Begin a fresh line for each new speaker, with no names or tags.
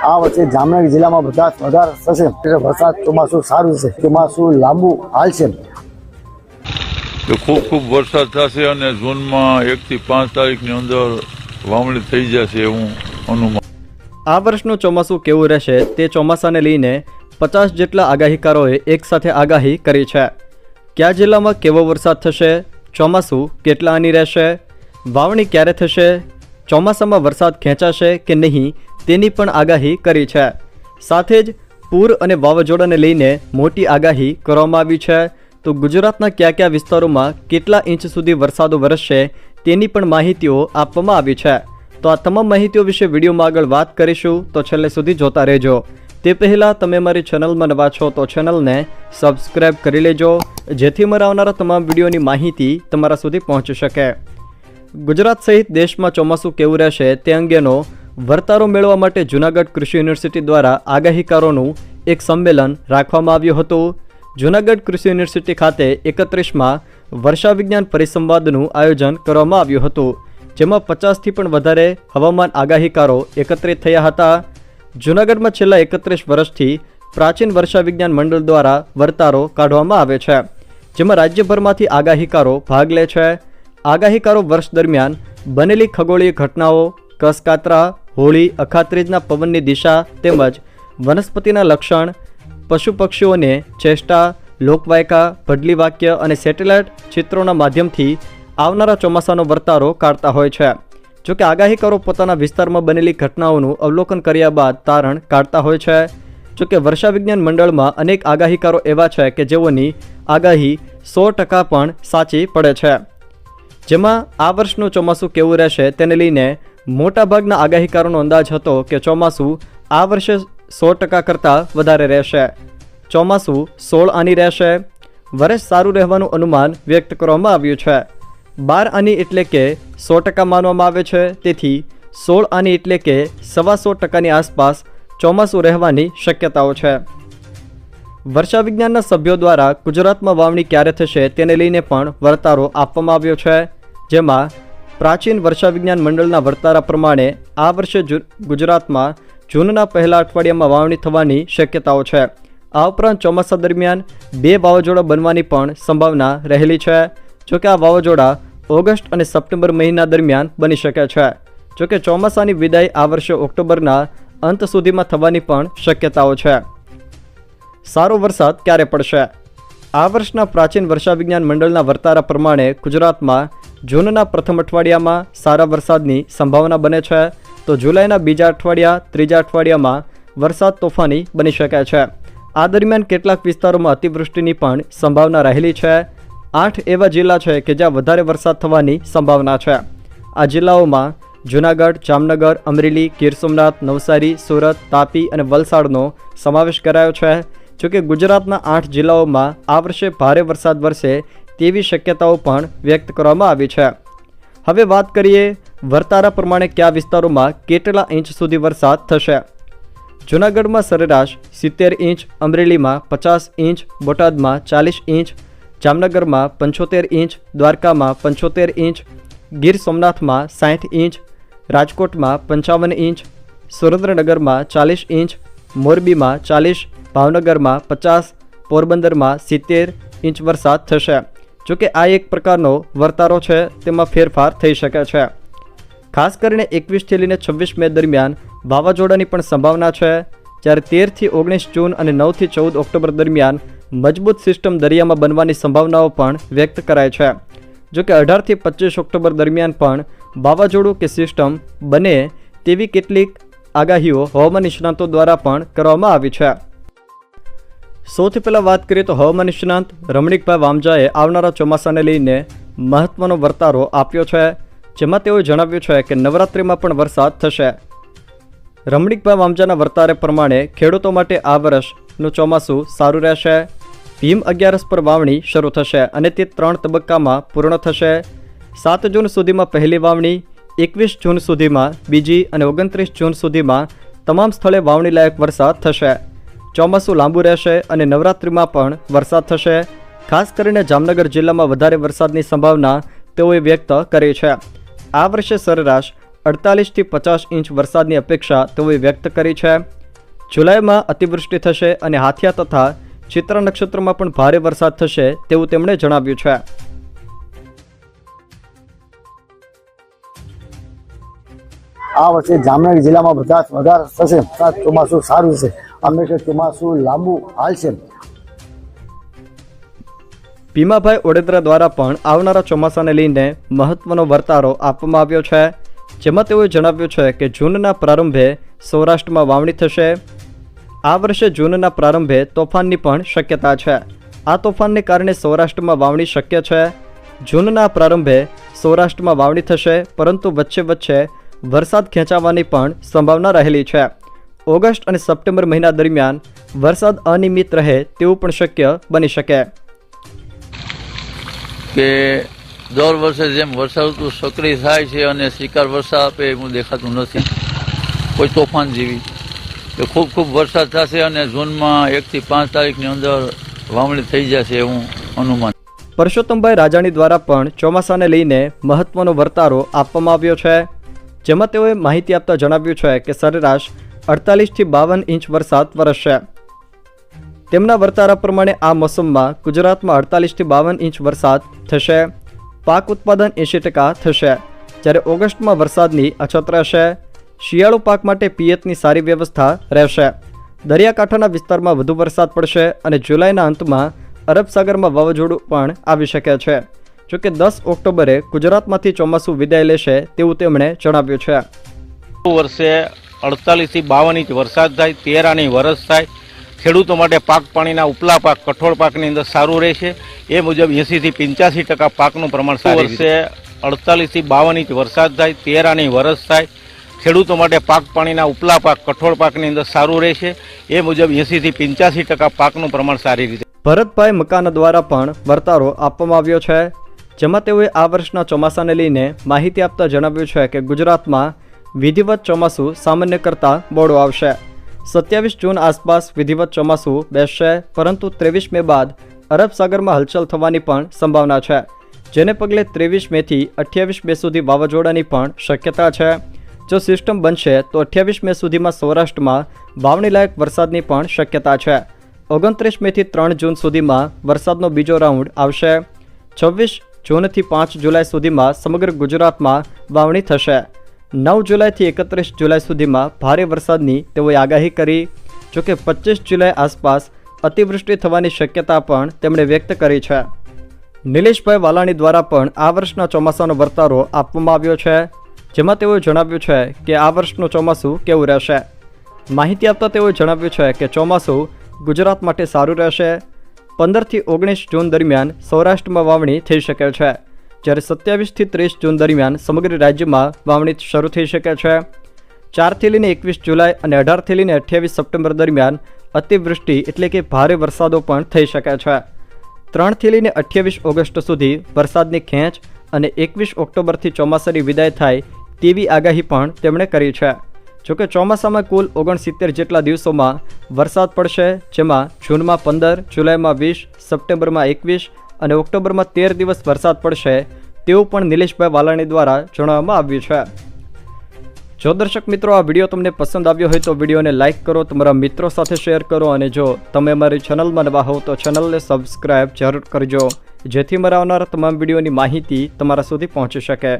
આ વચ્ચે જામનગર જિલ્લામાં વધારે થશે એટલે વરસાદ ચોમાસું સારું છે, ચોમાસું લાંબુ હાલશે.
ખૂબ ખૂબ વરસાદ થશે અને જૂનમાં 1 થી 5 તારીખની અંદર વાવણી થઈ જશે એવું અનુમાન.
આ વર્ષનું ચોમાસું કેવું રહેશે તે ચોમાસાને લઈને 50 જેટલા આગાહીકારોએ એકસાથે આગાહી કરી છે. કયા જિલ્લામાં કેવો વરસાદ થશે, ચોમાસું કેટલા આની રહેશે, વાવણી ક્યારે થશે, ચોમાસામાં વરસાદ ખેંચાશે કે નહીં તેની પણ આગાહી કરી છે. સાથે જ પૂર અને વાવાઝોડાને લઈને મોટી આગાહી કરવામાં આવી છે. તો ગુજરાતના કયા કયા વિસ્તારોમાં કેટલા ઇંચ સુધી વરસાદો વરસશે તેની પણ માહિતીઓ આપવામાં આવી છે. તો આ તમામ માહિતીઓ વિશે વિડીયોમાં આગળ વાત કરીશું, તો છેલ્લે સુધી જોતા રહેજો. તે પહેલાં તમે મારી ચેનલમાં નવા છો તો ચેનલને સબસ્ક્રાઈબ કરી લેજો, જેથી મારા આવનારા તમામ વિડીયોની માહિતી તમારા સુધી પહોંચી શકે. ગુજરાત સહિત દેશમાં ચોમાસું કેવું રહેશે તે અંગેનો વર્તારો મેળવવા માટે જૂનાગઢ કૃષિ યુનિવર્સિટી દ્વારા આગાહીકારોનું એક સંમેલન રાખવામાં આવ્યું હતું. જૂનાગઢ કૃષિ યુનિવર્સિટી ખાતે 31માં વર્ષા વિજ્ઞાન પરિસંવાદનું આયોજન કરવામાં આવ્યું હતું, જેમાં 50થી પણ વધારે હવામાન આગાહીકારો એકત્રિત થયા હતા. જૂનાગઢમાં છેલ્લા 31 વર્ષથી પ્રાચીન વર્ષા વિજ્ઞાન મંડળ દ્વારા વર્તારો કાઢવામાં આવે છે, જેમાં રાજ્યભરમાંથી આગાહીકારો ભાગ લે છે. આગાહીકારો વર્ષ દરમિયાન બનેલી ખગોળીય ઘટનાઓ, કસકાતરા, હોળી, અખાત્રીજના પવનની દિશા તેમજ વનસ્પતિના લક્ષણ, પશુ પક્ષીઓને ચેષ્ટા, લોકવાયકા, ભડલી વાક્ય અને સેટેલાઇટ ચિત્રોના માધ્યમથી આવનારા ચોમાસાનો વર્તારો કાઢતા હોય છે. જોકે આગાહીકારો પોતાના વિસ્તારમાં બનેલી ઘટનાઓનું અવલોકન કર્યા બાદ તારણ કાઢતા હોય છે. જોકે વર્ષા વિજ્ઞાન મંડળમાં અનેક આગાહીકારો એવા છે કે જેઓની આગાહી 100% પણ સાચી પડે છે. જેમાં આ વર્ષનું ચોમાસું કેવું રહેશે તેને લઈને મોટાભાગના આગાહીકારોનો અંદાજ હતો કે ચોમાસું આ વર્ષે 100% કરતાં વધારે રહેશે. ચોમાસું 16 આની રહેશે. વર્ષ સારું રહેવાનું અનુમાન વ્યક્ત કરવામાં આવ્યું છે. 12 આની એટલે કે 100% માનવામાં આવે છે. તેથી 16 આની એટલે કે 125% આસપાસ ચોમાસું રહેવાની શક્યતાઓ છે. વર્ષા વિજ્ઞાનના સભ્યો દ્વારા ગુજરાતમાં વાવણી ક્યારે થશે તેને લઈને પણ વર્તારો આપવામાં આવ્યો છે, જેમાં પ્રાચીન વર્ષા વિજ્ઞાન મંડળના વર્તારા પ્રમાણે આ વર્ષે ગુજરાતમાં જૂનના પહેલા અઠવાડિયામાં વાવણી થવાની શક્યતાઓ છે. આ ઉપરાંત ચોમાસા દરમિયાન 2 વાવાઝોડા બનવાની પણ સંભાવના રહેલી છે. જોકે આ વાવાઝોડા ઓગસ્ટ અને સપ્ટેમ્બર મહિના દરમિયાન બની શકે છે. જોકે ચોમાસાની વિદાય આ વર્ષે ઓક્ટોબરના અંત સુધીમાં થવાની પણ શક્યતાઓ છે. સારો વરસાદ ક્યારે પડશે? આ વર્ષના પ્રાચીન વર્ષા વિજ્ઞાન મંડળના વર્તારા પ્રમાણે ગુજરાતમાં જૂનના પ્રથમ અઠવાડિયામાં સારા વરસાદની સંભાવના બને છે. તો જુલાઈના બીજા અઠવાડિયા, ત્રીજા અઠવાડિયામાં વરસાદ તોફાની બની શકે છે. આ દરમિયાન કેટલાક વિસ્તારોમાં અતિવૃષ્ટિની પણ સંભાવના રહેલી છે. 8 એવા જિલ્લા છે કે જ્યાં વધારે વરસાદ થવાની સંભાવના છે. આ જિલ્લાઓમાં જૂનાગઢ, જામનગર, અમરેલી, ગીર સોમનાથ, નવસારી, સુરત, તાપી અને વલસાડનો સમાવેશ કરાયો છે. જોકે ગુજરાતના 8 જિલ્લાઓમાં આ વર્ષે ભારે વરસાદ વરસે તેવી શક્યતાઓ પણ વ્યક્ત કરવામાં આવી છે. હવે વાત કરીએ વર્તારા પ્રમાણે કયા વિસ્તારોમાં કેટલા ઇંચ સુધી વરસાદ થશે. જૂનાગઢમાં સરેરાશ 70 ઇંચ, અમરેલીમાં 50 ઇંચ, બોટાદમાં 40 ઇંચ, જામનગરમાં 75 ઇંચ, દ્વારકામાં 75 ઇંચ, ગીર સોમનાથમાં 60 ઇંચ, રાજકોટમાં 55 ઇંચ, સુરેન્દ્રનગરમાં 40 ઇંચ, મોરબીમાં 40, ભાવનગરમાં 50, પોરબંદરમાં 70 ઇંચ વરસાદ થશે. જોકે આ એક પ્રકારનો વર્તારો છે, તેમાં ફેરફાર થઈ શકે છે. ખાસ કરીને 21 થી લઈને 26 મે દરમિયાન વાવાઝોડાની પણ સંભાવના છે. જ્યારે 13 થી 19 જૂન અને 9 થી 14 ઓક્ટોબર દરમિયાન મજબૂત સિસ્ટમ દરિયામાં બનવાની સંભાવનાઓ પણ વ્યક્ત કરાય છે. જોકે 18 થી 25 ઓક્ટોબર દરમિયાન પણ વાવાઝોડું કે સિસ્ટમ બને તેવી કેટલીક આગાહીઓ હવામાન નિષ્ણાતો દ્વારા પણ કરવામાં આવી છે. સૌથી પહેલાં વાત કરીએ તો હવામાન નિષ્ણાંત રમણીકભાઈ વામજાએ આવનારા ચોમાસાને લઈને મહત્વનો વર્તારો આપ્યો છે, જેમાં તેઓએ જણાવ્યું છે કે નવરાત્રિમાં પણ વરસાદ થશે. રમણીકભાઈ વામજાના વર્તારે પ્રમાણે ખેડૂતો માટે આ વર્ષનું ચોમાસું સારું રહેશે. ભીમ 11 પર વાવણી શરૂ થશે અને તે 3 તબક્કામાં પૂર્ણ થશે. 7 જૂન સુધીમાં પહેલી વાવણી, 21 જૂન સુધીમાં બીજી અને 29 જૂન સુધીમાં તમામ સ્થળે વાવણી લાયક વરસાદ થશે. ચોમાસું લાંબુ રહેશે અને નવરાત્રિમાં પણ વરસાદ થશે. ખાસ કરીને જામનગર જિલ્લામાં વધારે વરસાદની સંભાવના તેઓએ વ્યક્ત કરી છે. આ વર્ષે સરેરાશ 48 થી 50 ઇંચ વરસાદની અપેક્ષા તેઓએ વ્યક્ત કરી છે. જુલાઈમાં અતિવૃષ્ટિ થશે અને હાથિયા તથા ચિત્રા નક્ષત્રમાં પણ ભારે વરસાદ થશે તેવું તેમણે જણાવ્યું છે.
આ વર્ષે જામનગર જિલ્લામાં વધારે થશે. ચોમાસું સારું છે. અમે કે ચોમાસું લાંબુ હાલશે.
ભીમાભાઈ ઓડેદરા દ્વારા પણ આવનારા ચોમાસાને લઈને મહત્વનો વર્તારો આપવામાં આવ્યો છે, જેમાં તેઓએ જણાવ્યું છે કે જૂનના પ્રારંભે સૌરાષ્ટ્રમાં વાવણી થશે. આ વર્ષે જૂનના પ્રારંભે તોફાનની પણ શક્યતા છે. આ તોફાનને કારણે સૌરાષ્ટ્રમાં વાવણી શક્ય છે. જૂનના પ્રારંભે સૌરાષ્ટ્રમાં વાવણી થશે, પરંતુ વચ્ચે વચ્ચે વરસાદ ખેંચાવાની પણ સંભાવના રહેલી છે. ઓગસ્ટ અને સપ્ટેમ્બર મહિના દરમિયાન વરસાદ અનિયમિત રહે તેવું પણ શક્ય બની શકે.
કે દર વર્ષે જેમ વર્ષાઋતુ સક્રિય થાય છે અને શિકાર વર્ષા આપે એવું દેખાતું નથી, કોઈ તોફાન જેવી. કે ખૂબ વરસાદ થશે અને જૂનમાં 1 થી 5 તારીખની અંદર વાવણી થઈ જશે એવું અનુમાન.
પરસોત્તમભાઈ રાજાણી દ્વારા પણ ચોમાસાને લઈને મહત્વનો વર્તારો આપવામાં આવ્યો છે, જેમાં તેઓએ માહિતી આપતા જણાવ્યું છે કે સરેરાશ 48 થી 52 ઇંચ વરસાદ વરસશે. તેમના વર્તારા પ્રમાણે આ મોસમમાં ગુજરાતમાં 48 થી 52 ઇંચ વરસાદ થશે. પાક ઉત્પાદન 80% થશે, જ્યારે ઓગસ્ટમાં વરસાદની અછત રહેશે. શિયાળુ પાક માટે પિયતની સારી વ્યવસ્થા રહેશે. દરિયાકાંઠાના વિસ્તારમાં વધુ વરસાદ પડશે અને જુલાઈના અંતમાં અરબ સાગરમાં વાવાઝોડું પણ આવી શકે છે. જોકે 10 ઓક્ટોબરે ગુજરાતમાંથી ચોમાસું વિદાય લેશે તેવું તેમણે જણાવ્યું છે.
વર્ષે 48 થી 52 ઇંચ વરસાદ થાય, 13 આની વરસ થાય. ખેડૂતો માટે પાક પાણીના ઉપલા પાક કઠોળ પાકની અંદર સારું રહેશે. એ મુજબ 80 થી 85% પાકનું પ્રમાણ સારું રહેશે. 48 થી 52 ઇંચ વરસાદ થાય, 13 આની વરસ થાય. ખેડૂતો માટે પાક પાણીના ઉપલા પાક કઠોળ પાકની અંદર સારું રહેશે. એ મુજબ 80 થી 85% પાકનું પ્રમાણ સારી રીતે.
ભરતભાઈ મકાના દ્વારા પણ વર્તારો આપવામાં આવ્યો છે, જેમાં તેઓએ આ વર્ષના ચોમાસાને લઈને માહિતી આપતા જણાવ્યું છે કે ગુજરાતમાં વિધિવત ચોમાસું સામાન્ય કરતાં મોડું આવશે. 27 જૂન આસપાસ વિધિવત ચોમાસું બેસશે, પરંતુ 23 મે બાદ અરબ સાગરમાં હલચલ થવાની પણ સંભાવના છે, જેને પગલે 23 મેથી 28 મે સુધી વાવાઝોડાની પણ શક્યતા છે. જો સિસ્ટમ બનશે તો 28 મે સુધીમાં સૌરાષ્ટ્રમાં વાવણીલાયક વરસાદની પણ શક્યતા છે. 29 મેથી 3 જૂન સુધીમાં વરસાદનો બીજો રાઉન્ડ આવશે. 26 જૂનથી 5 જુલાઈ સુધીમાં સમગ્ર ગુજરાતમાં વાવણી થશે. 9 જુલાઈથી 31 જુલાઈ સુધીમાં ભારે વરસાદની તેઓએ આગાહી કરી. જોકે 25 જુલાઈ આસપાસ અતિવૃષ્ટિ થવાની શક્યતા પણ તેમણે વ્યક્ત કરી છે. નિલેશભાઈ વાલાણી દ્વારા પણ આ વર્ષના ચોમાસાનો વર્તારો આપવામાં આવ્યો છે, જેમાં તેઓએ જણાવ્યું છે કે આ વર્ષનું ચોમાસું કેવું રહેશે. માહિતી આપતા તેઓએ જણાવ્યું છે કે ચોમાસું ગુજરાત માટે સારું રહેશે. 15 થી 19 જૂન દરમિયાન સૌરાષ્ટ્રમાં વાવણી થઈ શકે છે, જ્યારે 27 થી 30 જૂન દરમિયાન સમગ્ર રાજ્યમાં વાવણી શરૂ થઈ શકે છે. 4 થી લઈને 21 જુલાઈ અને 18 થી લઈને 28 સપ્ટેમ્બર દરમિયાન અતિવૃષ્ટિ એટલે કે ભારે વરસાદો પણ થઈ શકે છે. 3 થી લઈને 28 ઓગસ્ટ સુધી વરસાદની ખેંચ અને 21 ઓક્ટોબરથી ચોમાસાની વિદાય થાય તેવી આગાહી પણ તેમણે કરી છે. જોકે ચોમાસામાં કુલ 69 જેટલા દિવસોમાં વરસાદ પડશે, જેમાં જૂનમાં 15, જુલાઈમાં 20, સપ્ટેમ્બરમાં 21 અને ઓક્ટોબરમાં 13 દિવસ વરસાદ પડશે તેવું પણ નિલેશભાઈ વાલાણી દ્વારા જણાવવામાં આવ્યું છે. જો દર્શક મિત્રો આ વિડીયો તમને પસંદ આવ્યો હોય તો વિડીયોને લાઇક કરો, તમારા મિત્રો સાથે શેર કરો અને જો તમે અમારી ચેનલમાં નવા હો તો ચેનલને સબસ્ક્રાઈબ જરૂર કરજો, જેથી મારા આવનારા તમામ વિડીયોની માહિતી તમારા સુધી પહોંચી શકે.